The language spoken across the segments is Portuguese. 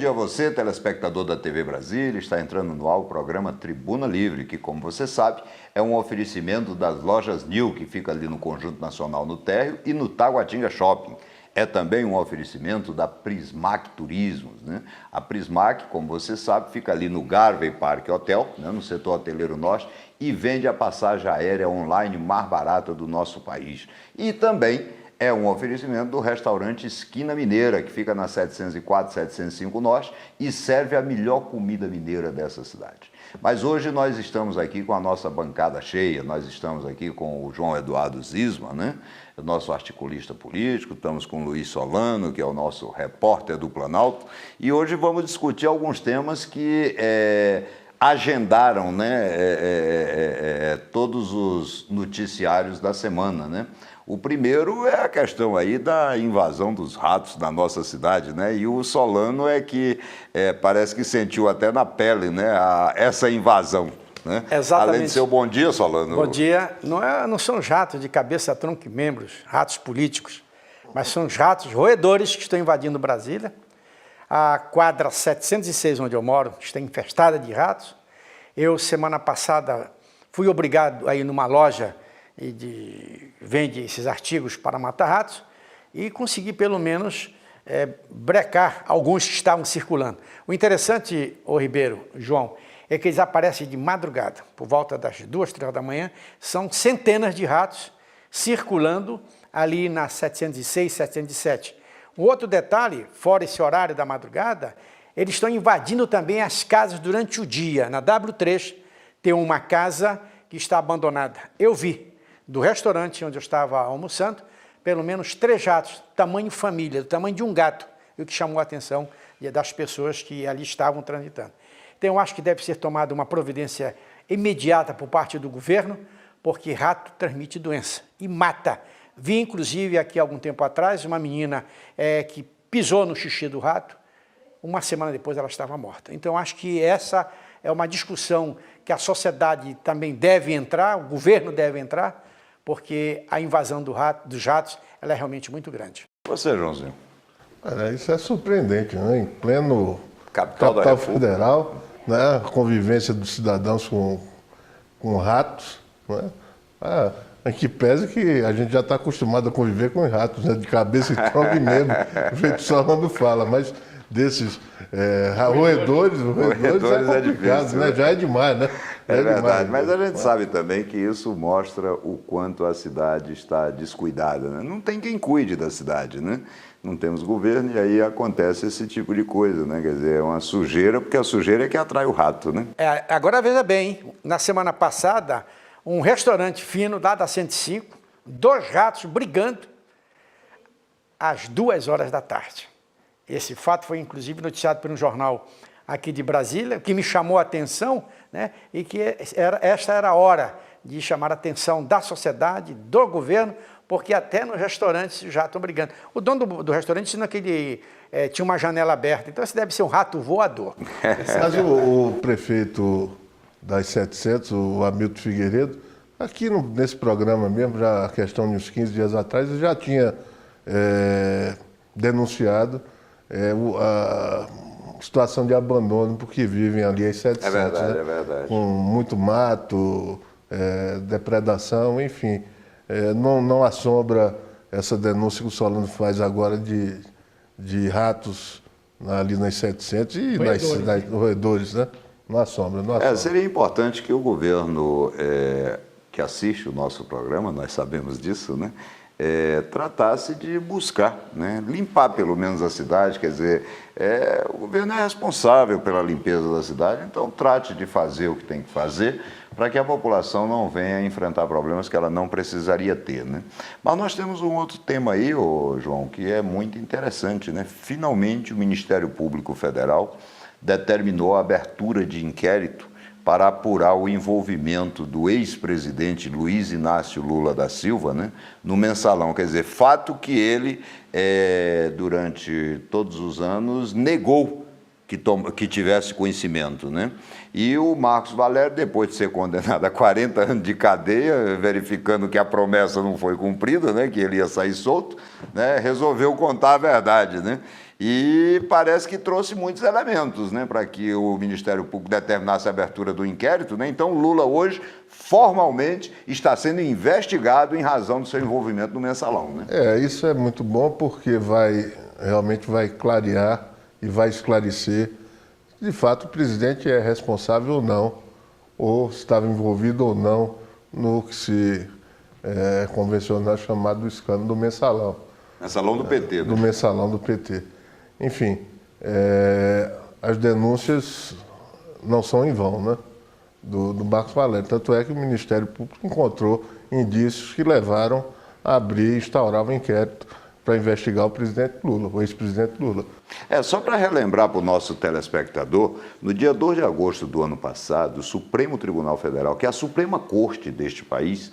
dia a você, telespectador da TV Brasília. Está entrando no ar o programa Tribuna Livre, que, como você sabe, é um oferecimento das lojas Nil, que fica ali no Conjunto Nacional no Térreo, e no Taguatinga Shopping. É também um oferecimento da Prismac Turismos, né? A Prismac, como você sabe, fica ali no Garvey Park Hotel, né, no setor hoteleiro norte, e vende a passagem aérea online mais barata do nosso país. E também é um oferecimento do restaurante Esquina Mineira, que fica na 704, 705 Norte e serve a melhor comida mineira dessa cidade. Mas hoje nós estamos aqui com a nossa bancada cheia, nós estamos aqui com o João Eduardo Zisman, né? O nosso articulista político, estamos com o Luiz Solano, que é o nosso repórter do Planalto, e hoje vamos discutir alguns temas que agendaram, né, todos os noticiários da semana, né? O primeiro é a questão aí da invasão dos ratos na nossa cidade, né? E o Solano é que parece que sentiu até na pele, né, essa invasão, né? Exatamente. Além de ser o bom dia, Solano. Bom dia. Não são os ratos de cabeça, tronco e membros, ratos políticos, mas são os ratos roedores que estão invadindo Brasília. A quadra 706, onde eu moro, está infestada de ratos. Eu, semana passada, fui obrigado a ir numa loja vende esses artigos para matar ratos e consegui pelo menos brecar alguns que estavam circulando. O interessante, ô Ribeiro, João, é que eles aparecem de madrugada, por volta das 2, 3 da manhã, são centenas de ratos circulando ali na 706, 707. Um outro detalhe, fora esse horário da madrugada, eles estão invadindo também as casas durante o dia. Na W3 tem uma casa que está abandonada. Eu vi do restaurante onde eu estava almoçando, pelo menos 3 ratos, tamanho família, do tamanho de um gato, e o que chamou a atenção das pessoas que ali estavam transitando. Então, eu acho que deve ser tomada uma providência imediata por parte do governo, porque rato transmite doença e mata. Vi, inclusive, aqui algum tempo atrás, uma menina que pisou no xixi do rato, uma semana depois ela estava morta. Então, acho que essa é uma discussão que a sociedade também deve entrar, o governo deve entrar, porque a invasão dos ratos ela é realmente muito grande. Você, Joãozinho? Isso é surpreendente, né? Em pleno capital federal, né? A convivência dos cidadãos com ratos, né? Em que pese que a gente já está acostumado a conviver com ratos, né? De cabeça e tronco e membro, o jeito só quando fala, mas desses roedores é complicado, difícil, né? Já é demais, né? É verdade, mas a gente sabe também que isso mostra o quanto a cidade está descuidada, né? Não tem quem cuide da cidade, né? Não temos governo e aí acontece esse tipo de coisa, né? Quer dizer, é uma sujeira, porque a sujeira é que atrai o rato, né? Agora veja bem, hein? Na semana passada, um restaurante fino lá da 105, 2 ratos brigando às 2 horas da tarde. Esse fato foi inclusive noticiado por um jornal aqui de Brasília, que me chamou a atenção, né? E que esta era a hora de chamar a atenção da sociedade, do governo, porque até nos restaurantes já estão brigando. O dono do restaurante disse que ele tinha uma janela aberta, então esse deve ser um rato voador. Mas o prefeito das 700, o Hamilton Figueiredo, aqui nesse programa mesmo, já a questão de uns 15 dias atrás, ele já tinha denunciado a situação de abandono, porque vivem ali as 700. É verdade, né? é verdade. Com muito mato, depredação, enfim. Não assombra essa denúncia que o Solano faz agora de ratos ali nas 700 e nas roedores, né? Não assombra, não assombra. Seria importante que o governo que assiste o nosso programa, nós sabemos disso, né? Tratasse de buscar, né? Limpar pelo menos a cidade, quer dizer, o governo é responsável pela limpeza da cidade, então trate de fazer o que tem que fazer para que a população não venha enfrentar problemas que ela não precisaria ter, né? Mas nós temos um outro tema aí, João, que é muito interessante, né? Finalmente o Ministério Público Federal determinou a abertura de inquérito para apurar o envolvimento do ex-presidente Luiz Inácio Lula da Silva, né, no Mensalão. Quer dizer, fato que ele, durante todos os anos, negou que tivesse conhecimento, né? E o Marcos Valério, depois de ser condenado a 40 anos de cadeia, verificando que a promessa não foi cumprida, né, que ele ia sair solto, né, resolveu contar a verdade, né? E parece que trouxe muitos elementos, né, para que o Ministério Público determinasse a abertura do inquérito, né? Então, Lula hoje, formalmente, está sendo investigado em razão do seu envolvimento no Mensalão, né? Isso é muito bom porque realmente vai clarear e vai esclarecer se de fato o presidente é responsável ou não, ou se estava envolvido ou não no que se convencional chamado do escândalo do Mensalão. Mensalão do PT, né? Do Mensalão do PT. Enfim, as denúncias não são em vão, né? Do Marcos Valério. Tanto é que o Ministério Público encontrou indícios que levaram a abrir e instaurar um inquérito para investigar o presidente Lula, o ex-presidente Lula. Só para relembrar para o nosso telespectador, no dia 2 de agosto do ano passado, o Supremo Tribunal Federal, que é a Suprema Corte deste país,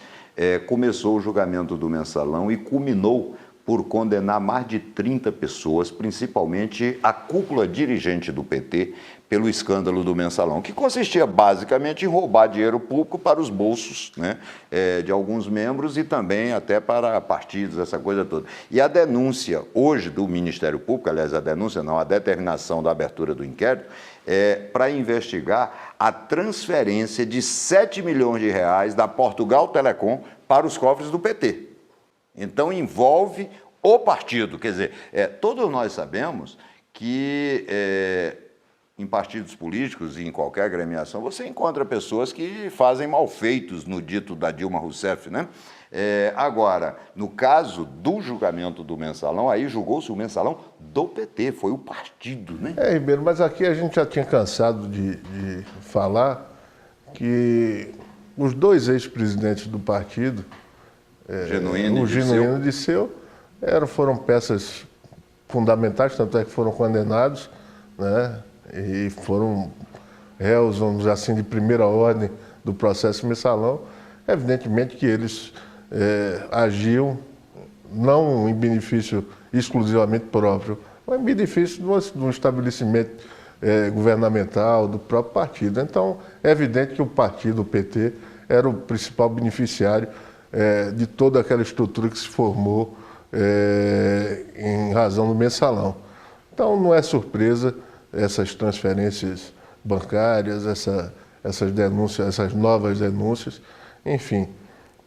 começou o julgamento do Mensalão e culminou por condenar mais de 30 pessoas, principalmente a cúpula dirigente do PT, pelo escândalo do Mensalão, que consistia basicamente em roubar dinheiro público para os bolsos, né, de alguns membros e também até para partidos, essa coisa toda. E a denúncia hoje do Ministério Público, aliás, a denúncia não, a determinação da abertura do inquérito, para investigar a transferência de 7 milhões de reais da Portugal Telecom para os cofres do PT. Então, envolve o partido. Quer dizer, todos nós sabemos que em partidos políticos e em qualquer agremiação você encontra pessoas que fazem malfeitos no dito da Dilma Rousseff, né? Agora, no caso do julgamento do Mensalão, aí julgou-se o Mensalão do PT, foi o partido, né? Ribeiro, mas aqui a gente já tinha cansado de falar que os dois ex-presidentes do partido, Genuíno o Genuíno e Disseu, foram peças fundamentais, tanto é que foram condenados, né, e foram réus, vamos dizer assim, de primeira ordem do processo Mensalão. Evidentemente que eles agiam não em benefício exclusivamente próprio, mas em benefício de um estabelecimento governamental, do próprio partido. Então, é evidente que o partido, o PT, era o principal beneficiário de toda aquela estrutura que se formou em razão do Mensalão. Então, não é surpresa essas transferências bancárias, essas denúncias, essas novas denúncias. Enfim,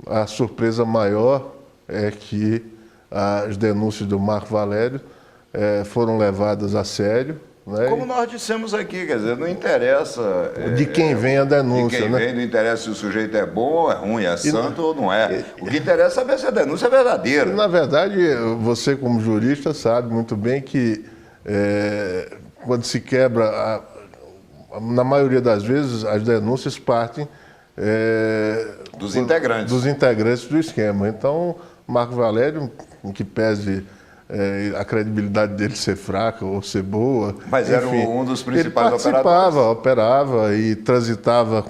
a surpresa maior é que as denúncias do Marco Valério foram levadas a sério. Né? Como nós dissemos aqui, quer dizer, não interessa... de quem vem a denúncia, de quem né? vem, não interessa se o sujeito é bom ou é ruim, é santo ou não é. O que interessa é saber se a denúncia é verdadeira. Na verdade, você como jurista sabe muito bem que quando se quebra, na maioria das vezes, as denúncias partem dos integrantes do esquema. Então, Marco Valério, em que pese a credibilidade dele ser fraca ou ser boa... Mas enfim, era um dos principais operava e transitava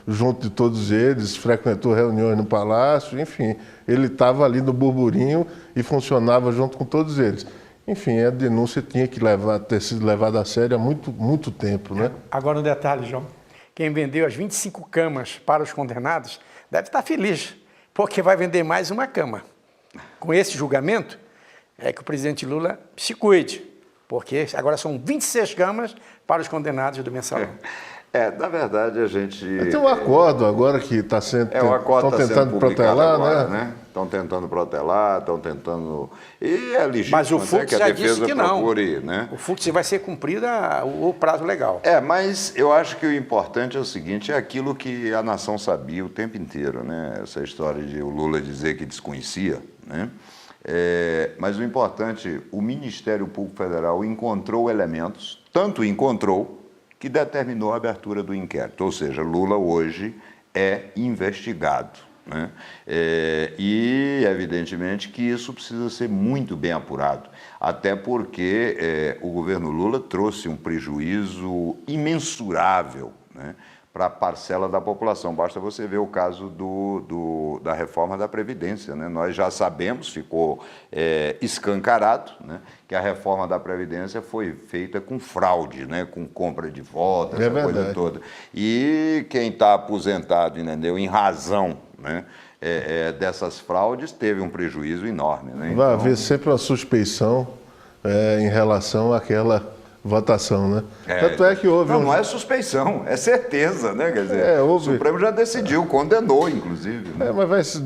junto de todos eles, frequentou reuniões no Palácio, enfim, ele estava ali no burburinho e funcionava junto com todos eles. Enfim, a denúncia tinha que ter sido levada a sério há muito, muito tempo, né? Agora um detalhe, João. Quem vendeu as 25 camas para os condenados deve estar feliz, porque vai vender mais uma cama. Com esse julgamento, que o presidente Lula se cuide, porque agora são 26 camas para os condenados do Mensalão. Na verdade, a gente... Tem um acordo agora que está sendo... Estão tentando protelar, agora, né? Estão tentando protelar, estão tentando... E é legítimo. Mas o Fux que a já defesa disse que não. procure, né? O Fux vai ser cumprido o prazo legal. Mas eu acho que o importante é o seguinte, é aquilo que a nação sabia o tempo inteiro, né? Essa história de o Lula dizer que desconhecia, né? Mas o importante, o Ministério Público Federal encontrou elementos, tanto encontrou, que determinou a abertura do inquérito. Ou seja, Lula hoje é investigado, né? E, evidentemente, que isso precisa ser muito bem apurado, até porque o governo Lula trouxe um prejuízo imensurável, né, para a parcela da população. Basta você ver o caso da reforma da Previdência, né? Nós já sabemos, ficou escancarado, né, que a reforma da Previdência foi feita com fraude, né, com compra de votos, essa coisa toda. E quem está aposentado, entendeu, em razão, né, dessas fraudes, teve um prejuízo enorme, né? Vai haver sempre uma suspeição em relação àquela votação, né? Tanto é que houve... Não é suspeição, é certeza, né? Quer dizer, o Supremo já decidiu, condenou, inclusive. Né? Mas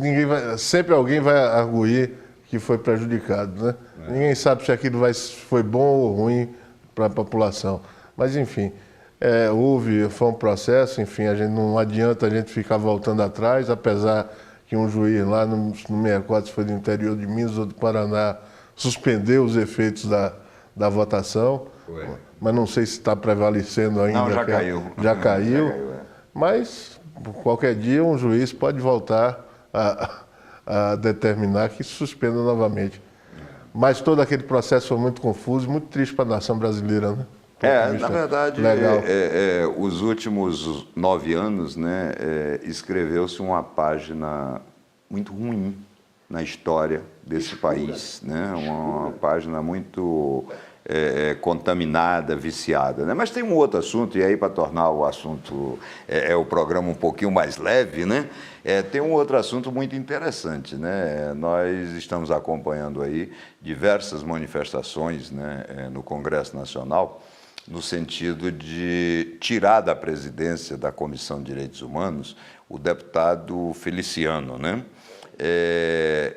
sempre alguém vai arguir que foi prejudicado, né? Ninguém sabe se aquilo foi bom ou ruim para a população. Mas, enfim, foi um processo, enfim, não adianta a gente ficar voltando atrás, apesar que um juiz lá no 64, se foi do interior de Minas ou do Paraná, suspendeu os efeitos da votação. Mas não sei se está prevalecendo ainda. Não, já caiu. Já caiu. Mas, qualquer dia, um juiz pode voltar a determinar que suspenda novamente. Mas todo aquele processo foi muito confuso, muito triste para a nação brasileira, né? Na verdade, os últimos 9 anos, né, escreveu-se uma página muito ruim na história desse país, né? Uma página muito contaminada, viciada, né? Mas tem um outro assunto, e aí para tornar o assunto, o programa um pouquinho mais leve, né? Tem um outro assunto muito interessante, né? Nós estamos acompanhando aí diversas manifestações, né, no Congresso Nacional, no sentido de tirar da presidência da Comissão de Direitos Humanos o deputado Feliciano, né?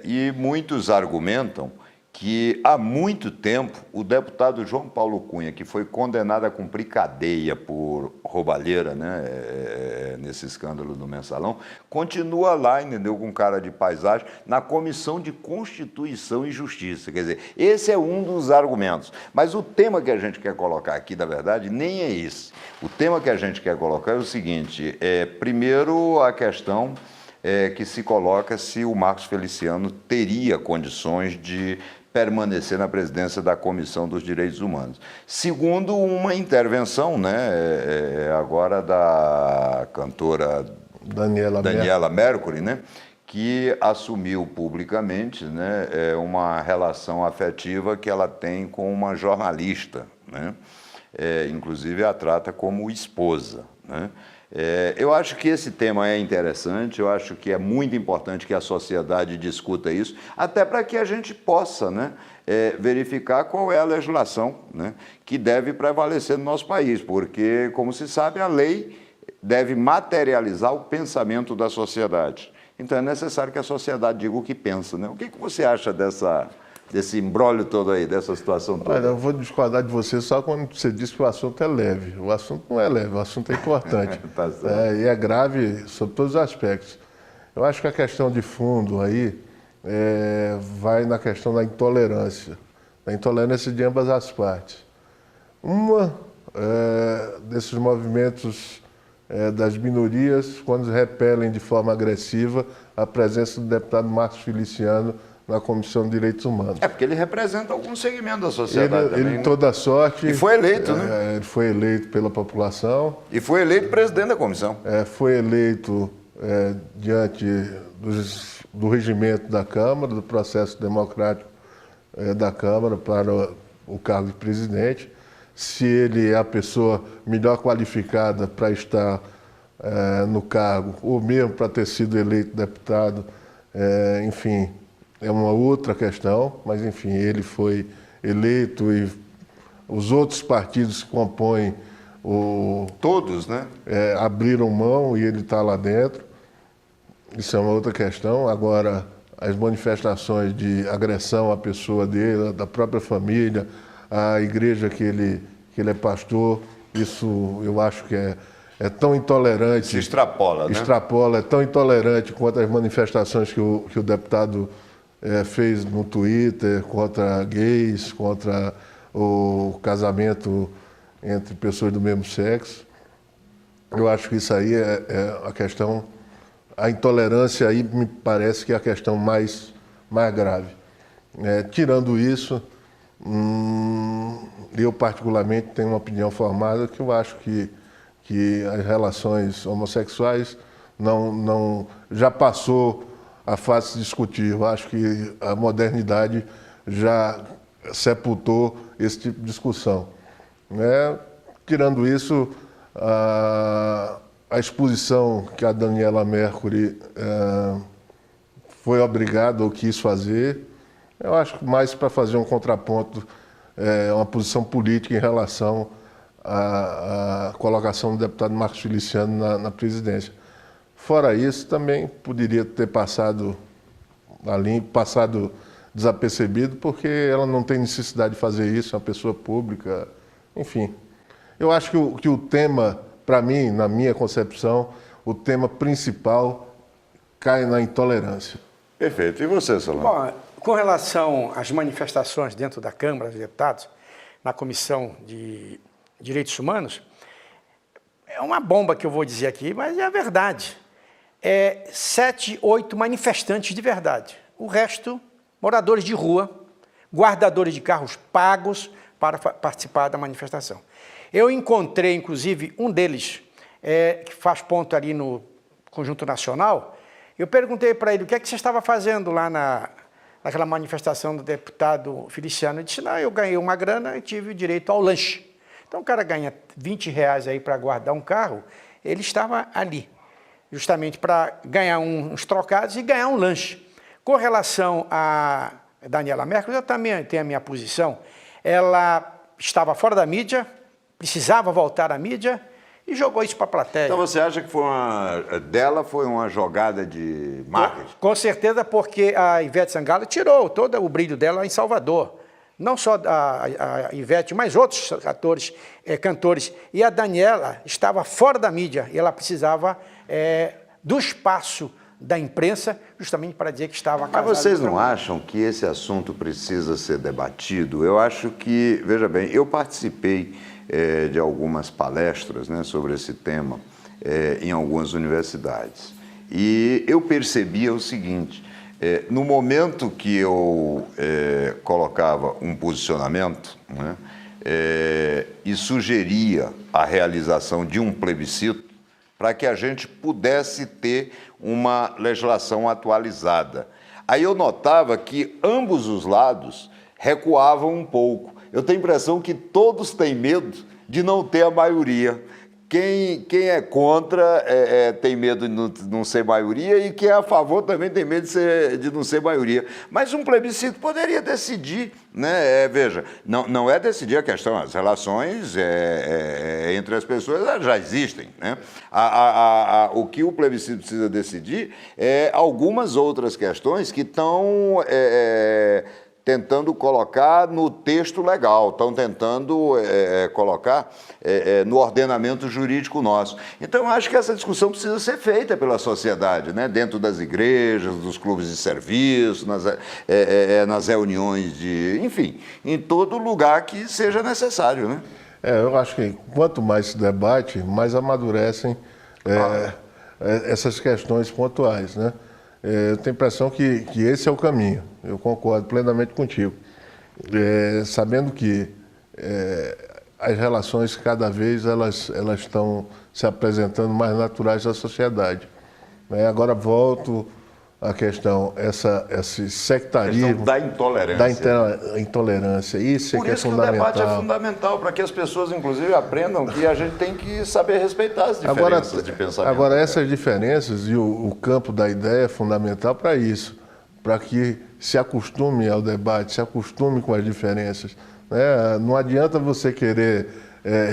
E muitos argumentam que há muito tempo o deputado João Paulo Cunha, que foi condenado a cumprir cadeia por roubalheira, né, nesse escândalo do Mensalão, continua lá, entendeu, com cara de paisagem, na Comissão de Constituição e Justiça. Quer dizer, esse é um dos argumentos. Mas o tema que a gente quer colocar aqui, na verdade, nem é esse. O tema que a gente quer colocar é o seguinte, primeiro a questão que se coloca se o Marcos Feliciano teria condições de permanecer na presidência da Comissão dos Direitos Humanos. Segundo, uma intervenção, né, agora da cantora Daniela Mercury, né, que assumiu publicamente, né, uma relação afetiva que ela tem com uma jornalista, né, inclusive a trata como esposa, né. Eu acho que esse tema é interessante, eu acho que é muito importante que a sociedade discuta isso, até para que a gente possa, né, verificar qual é a legislação, né, que deve prevalecer no nosso país, porque, como se sabe, a lei deve materializar o pensamento da sociedade. Então é necessário que a sociedade diga o que pensa, né? O que você acha desse imbróglio todo aí, dessa situação toda? Olha, eu vou discordar de você só quando você diz que o assunto é leve. O assunto não é leve, o assunto é importante. Tá certo. E é grave sob todos os aspectos. Eu acho que a questão de fundo aí vai na questão da intolerância de ambas as partes. Uma desses movimentos das minorias, quando repelem de forma agressiva a presença do deputado Marcos Feliciano na Comissão de Direitos Humanos. Porque ele representa algum segmento da sociedade também. Ele, toda sorte... E foi eleito, né? Ele foi eleito pela população. E foi eleito presidente da comissão. Foi eleito diante do regimento da Câmara, do processo democrático da Câmara para o cargo de presidente. Se ele é a pessoa melhor qualificada para estar no cargo, ou mesmo para ter sido eleito deputado, enfim... É uma outra questão, mas, enfim, ele foi eleito e os outros partidos que compõem Todos, né? Abriram mão e ele está lá dentro. Isso é uma outra questão. Agora, as manifestações de agressão à pessoa dele, da própria família, à igreja que ele é pastor, isso eu acho que é tão intolerante. Se extrapola, né? Extrapola, é tão intolerante quanto as manifestações que o deputado fez no Twitter contra gays, contra o casamento entre pessoas do mesmo sexo. Eu acho que isso aí é a questão, a intolerância aí me parece que é a questão mais grave. Tirando isso, eu particularmente tenho uma opinião formada que eu acho que as relações homossexuais não já passou a fase de se discutir. Eu acho que a modernidade já sepultou esse tipo de discussão. Tirando isso, a exposição que a Daniela Mercury foi obrigada ou quis fazer, eu acho que mais para fazer um contraponto uma posição política em relação à colocação do deputado Marcos Feliciano na presidência. Fora isso, também poderia ter passado desapercebido, porque ela não tem necessidade de fazer isso, é uma pessoa pública, enfim. Eu acho que o tema, para mim, na minha concepção, o tema principal cai na intolerância. Perfeito. E você, Solano? Bom, com relação às manifestações dentro da Câmara dos Deputados, na Comissão de Direitos Humanos, é uma bomba que eu vou dizer aqui, mas é a verdade. 7, 8 manifestantes de verdade. O resto, moradores de rua, guardadores de carros pagos para participar da manifestação. Eu encontrei, inclusive, um deles, que faz ponto ali no Conjunto Nacional. Eu perguntei para ele o que é que você estava fazendo lá naquela manifestação do deputado Feliciano. Ele disse, não, eu ganhei uma grana e tive direito ao lanche. Então o cara ganha R$20 aí para guardar um carro, ele estava ali, justamente para ganhar uns trocados e ganhar um lanche. Com relação a Daniela Mercury, eu também tenho a minha posição. Ela estava fora da mídia, precisava voltar à mídia e jogou isso para a plateia. Então você acha que foi uma jogada de marketing? Com certeza, porque a Ivete Sangalo tirou todo o brilho dela em Salvador. Não só a Ivete, mas outros atores, cantores. E a Daniela estava fora da mídia e ela precisava do espaço da imprensa, justamente para dizer que estava casada. Mas vocês não acham que esse assunto precisa ser debatido? Eu acho que, veja bem, eu participei de algumas palestras, né, sobre esse tema em algumas universidades. E eu percebia o seguinte, no momento que eu colocava um posicionamento, né, e sugeria a realização de um plebiscito para que a gente pudesse ter uma legislação atualizada. Aí eu notava que ambos os lados recuavam um pouco. Eu tenho a impressão que todos têm medo de não ter a maioria. Quem é contra tem medo de não ser maioria e quem é a favor também tem medo de não ser maioria. Mas um plebiscito poderia decidir, né? Veja, não é decidir a questão, as relações entre as pessoas já existem, né? O que o plebiscito precisa decidir é algumas outras questões que estão tentando colocar no texto legal, estão tentando colocar no ordenamento jurídico nosso. Então, eu acho que essa discussão precisa ser feita pela sociedade, né? Dentro das igrejas, dos clubes de serviço, nas reuniões enfim, em todo lugar que seja necessário, né? Eu acho que quanto mais se debate, mais amadurecem essas questões pontuais, né? Eu tenho a impressão que esse é o caminho, eu concordo plenamente contigo. Sabendo que as relações cada vez elas estão se apresentando mais naturais à sociedade. Agora volto à questão, esse sectarismo... A questão da intolerância. Da intolerância, isso é que é fundamental. Por isso que o debate é fundamental, para que as pessoas, inclusive, aprendam que a gente tem que saber respeitar as diferenças de pensamento. Agora, essas diferenças e o campo da ideia é fundamental para isso, para que se acostume ao debate, se acostume com as diferenças. Não adianta você querer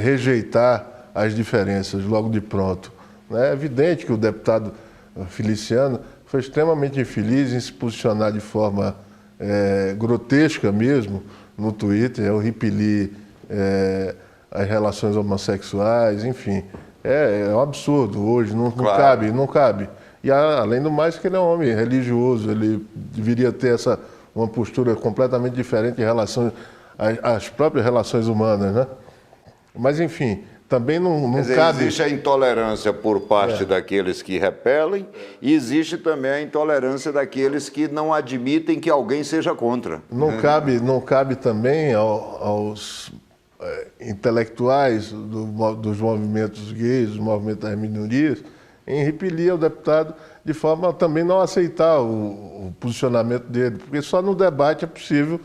rejeitar as diferenças logo de pronto. É evidente que o deputado Feliciano foi extremamente infeliz em se posicionar de forma grotesca mesmo no Twitter, eu repeli as relações homossexuais, enfim. É um absurdo hoje, não cabe. E além do mais que ele é um homem religioso, ele deveria ter uma postura completamente diferente em relação às próprias relações humanas, né? Mas enfim, também não cabe... Existe a intolerância por parte daqueles que repelem e existe também a intolerância daqueles que não admitem que alguém seja contra. Não cabe também aos intelectuais dos movimentos gays, dos movimentos das minorias, em repelir o deputado de forma a também não aceitar o posicionamento dele, porque só no debate é possível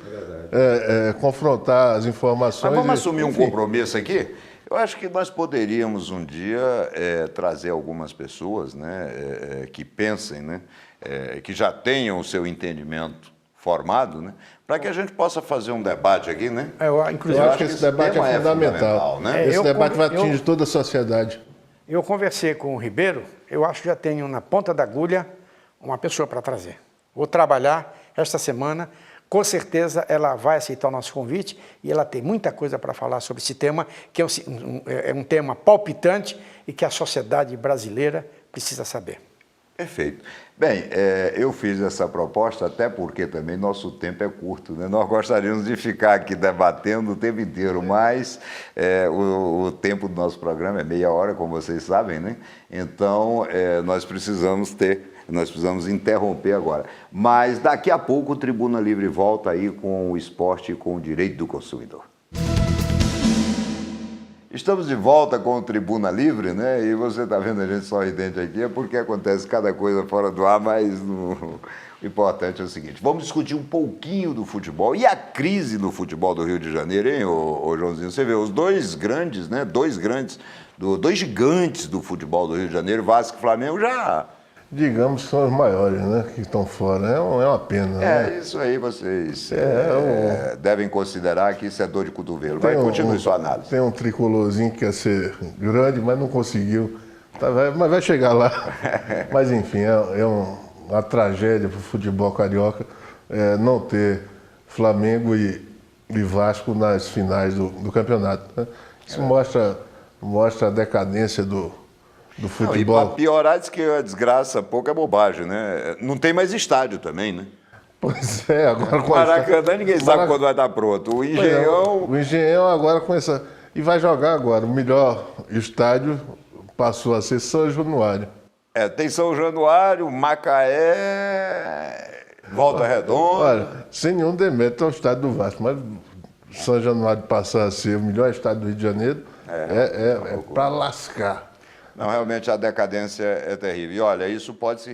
confrontar as informações. Mas vamos assumir um compromisso aqui? Eu acho que nós poderíamos um dia trazer algumas pessoas, né, que pensem, né, que já tenham o seu entendimento formado, né? Para que a gente possa fazer um debate aqui, né? Inclusive, Eu acho que esse debate é fundamental. né? Esse debate vai atingir toda a sociedade. Eu conversei com o Ribeiro, eu acho que já tenho na ponta da agulha uma pessoa para trazer. Vou trabalhar esta semana, com certeza ela vai aceitar o nosso convite e ela tem muita coisa para falar sobre esse tema, que é um tema palpitante e que a sociedade brasileira precisa saber. Perfeito. Bem, eu fiz essa proposta até porque também nosso tempo é curto, né? Nós gostaríamos de ficar aqui debatendo o tempo inteiro, mas o tempo do nosso programa é meia hora, como vocês sabem, né? Então, nós precisamos interromper agora. Mas daqui a pouco o Tribuna Livre volta aí com o esporte e com o direito do consumidor. Estamos de volta com o Tribuna Livre, né? E você está vendo a gente sorridente aqui, é porque acontece cada coisa fora do ar, mas o importante é o seguinte: vamos discutir um pouquinho do futebol e a crise do futebol do Rio de Janeiro, hein, ô Joãozinho? Você vê os dois grandes, né? Dois gigantes do futebol do Rio de Janeiro, Vasco e Flamengo, já... Digamos que são os maiores, né, que estão fora. É uma pena, né? Isso aí vocês devem considerar que isso é dor de cotovelo. Continue sua análise. Tem um tricolorzinho que quer ser grande, mas não conseguiu. Mas vai chegar lá. Mas, enfim, uma tragédia para o futebol carioca não ter Flamengo e Vasco nas finais do campeonato, né? Isso mostra a decadência do futebol. E para piorar, diz que a desgraça pouco é bobagem, né? Não tem mais estádio também, né? Pois é, agora com Maracanã ninguém sabe quando vai estar pronto. O Engenhão... O Engenhão agora com essa... E vai jogar agora. O melhor estádio passou a ser São Januário. Tem São Januário, Macaé, Volta Redonda... Olha, sem nenhum demérito ao estádio do Vasco, mas São Januário passar a ser o melhor estádio do Rio de Janeiro é para lascar. Não, realmente a decadência é terrível. E olha, isso pode se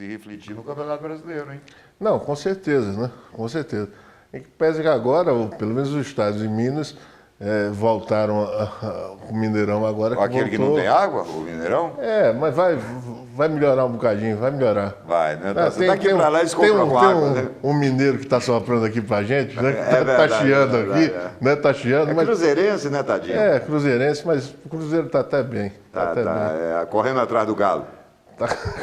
refletir no Campeonato Brasileiro, hein? Não, com certeza, né? Com certeza. Em que pese que agora, pelo menos os estádios em Minas, voltaram o Mineirão agora. Aquele que não tem água, o Mineirão? Mas vai melhorar um bocadinho, vai melhorar. Vai, né? Você daqui para lá eles compram água, né? Um mineiro que está soprando aqui pra gente, né? Tá chiando aqui, né? Tá chiando. É cruzeirense, né, tadinho? Cruzeirense, mas o Cruzeiro tá até bem. Tá bem. Correndo atrás do galo.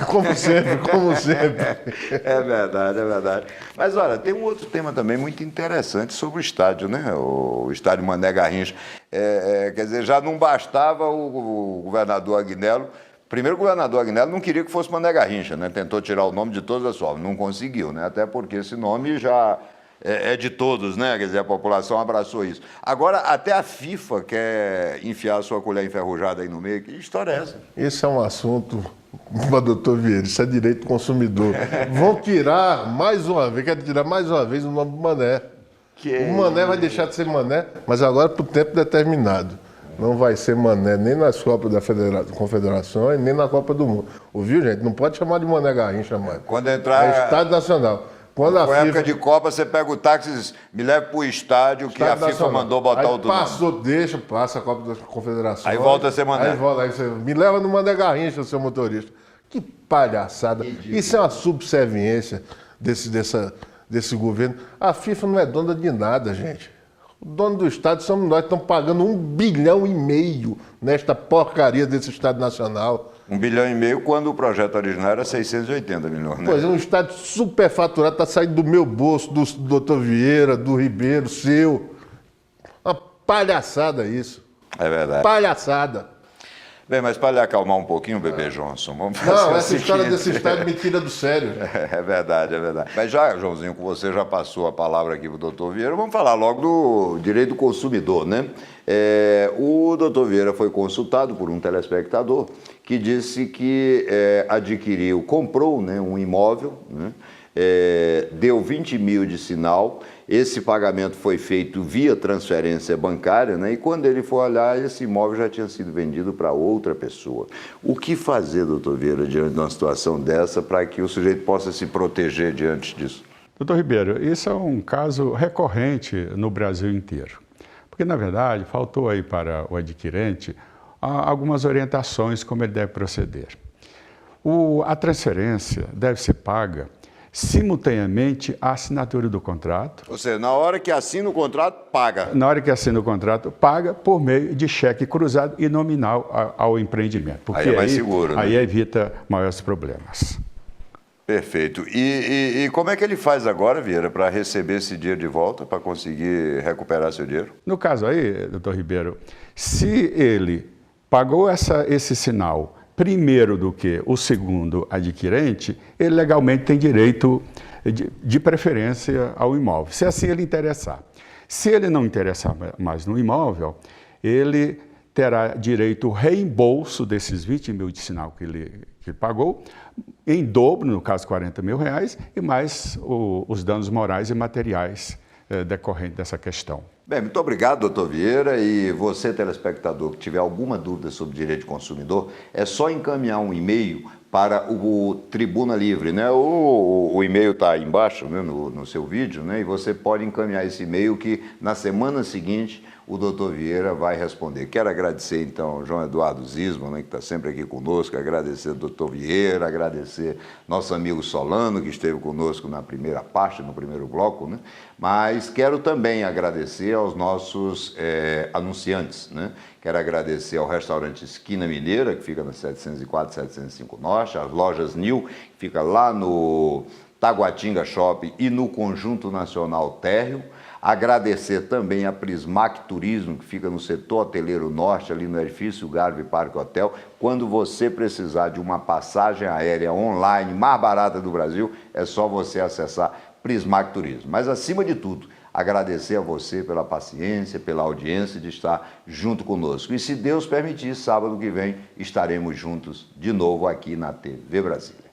Como sempre, como sempre. É verdade. Mas olha, tem um outro tema também muito interessante sobre o estádio, né? O estádio Mané Garrincha. Quer dizer, já não bastava o governador Agnello. Primeiro, o governador Agnello não queria que fosse Mané Garrincha, né? Tentou tirar o nome de todas as formas, não conseguiu, né? Até porque esse nome já é de todos, né? Quer dizer, a população abraçou isso. Agora, até a FIFA quer enfiar a sua colher enferrujada aí no meio. Que história é essa? Esse é um assunto, doutor Vieira, isso é direito do consumidor. Vão tirar mais uma vez, querem tirar mais uma vez o nome do Mané. O Mané vai deixar de ser Mané, mas agora por tempo determinado. Não vai ser Mané nem nas Copas da Confederação e nem na Copa do Mundo. Ouviu, gente? Não pode chamar de Mané Garrincha mais. Quando entrar... É Estádio Nacional. Quando a FIFA... época de Copa, você pega o táxi e diz, me leve para o estádio que a FIFA Nacional. Mandou botar aí outro nome. Passa a Copa da Confederação. Aí volta a ser Mané. Aí você me leva no Mané Garrincha, seu motorista. Que palhaçada. Isso é uma subserviência desse governo. A FIFA não é dona de nada, gente. O dono do estádio somos nós, estamos pagando 1,5 bilhão nesta porcaria desse estádio nacional. 1,5 bilhão quando o projeto original era 680 milhões, né? Pois é, um estádio superfaturado, está saindo do meu bolso, do doutor Vieira, do Ribeiro, seu. Uma palhaçada isso. É verdade. Palhaçada. Bem, mas para lhe acalmar um pouquinho, bebê Johnson, vamos fazer Não, essa história desse estádio me tira do sério. É verdade. Mas já, Joãozinho, que você já passou a palavra aqui para o doutor Vieira, vamos falar logo do direito do consumidor, né? O doutor Vieira foi consultado por um telespectador que disse que comprou, né, um imóvel, né? Deu 20 mil de sinal, esse pagamento foi feito via transferência bancária, né? E quando ele foi olhar, esse imóvel já tinha sido vendido para outra pessoa. O que fazer, doutor Vieira, diante de uma situação dessa para que o sujeito possa se proteger diante disso? Doutor Ribeiro, isso é um caso recorrente no Brasil inteiro, porque, na verdade, faltou aí para o adquirente algumas orientações como ele deve proceder. A transferência deve ser paga simultaneamente à assinatura do contrato. Ou seja, na hora que assina o contrato, paga. Na hora que assina o contrato, paga por meio de cheque cruzado e nominal ao empreendimento. Porque aí é mais seguro, né? Aí evita maiores problemas. Perfeito. E como é que ele faz agora, Vieira, para receber esse dinheiro de volta, para conseguir recuperar seu dinheiro? No caso aí, doutor Ribeiro, se ele pagou esse sinal primeiro do que o segundo adquirente, ele legalmente tem direito de preferência ao imóvel, se assim ele interessar. Se ele não interessar mais no imóvel, ele terá direito ao reembolso desses 20 mil de sinal que ele pagou, em dobro, no caso R$40 mil, e mais os danos morais e materiais decorrentes dessa questão. Bem, muito obrigado, doutor Vieira. E você, telespectador, que tiver alguma dúvida sobre direito de consumidor, é só encaminhar um e-mail para o Tribuna Livre, né? O e-mail está aí embaixo, né, no seu vídeo, né? E você pode encaminhar esse e-mail que na semana seguinte o doutor Vieira vai responder. Quero agradecer, então, ao João Eduardo Zisman, né, que está sempre aqui conosco, agradecer ao doutor Vieira, agradecer nosso amigo Solano, que esteve conosco na primeira parte, no primeiro bloco, né? Mas quero também agradecer aos nossos anunciantes, né? Quero agradecer ao restaurante Esquina Mineira, que fica na 704, 705 Norte, às lojas Nil, que fica lá no Taguatinga Shopping e no Conjunto Nacional Térreo. Agradecer também a Prismac Turismo, que fica no setor hoteleiro norte, ali no edifício Garvey Parque Hotel. Quando você precisar de uma passagem aérea online mais barata do Brasil, é só você acessar Prismac Turismo. Mas, acima de tudo, agradecer a você pela paciência, pela audiência de estar junto conosco. E, se Deus permitir, sábado que vem estaremos juntos de novo aqui na TV Brasília.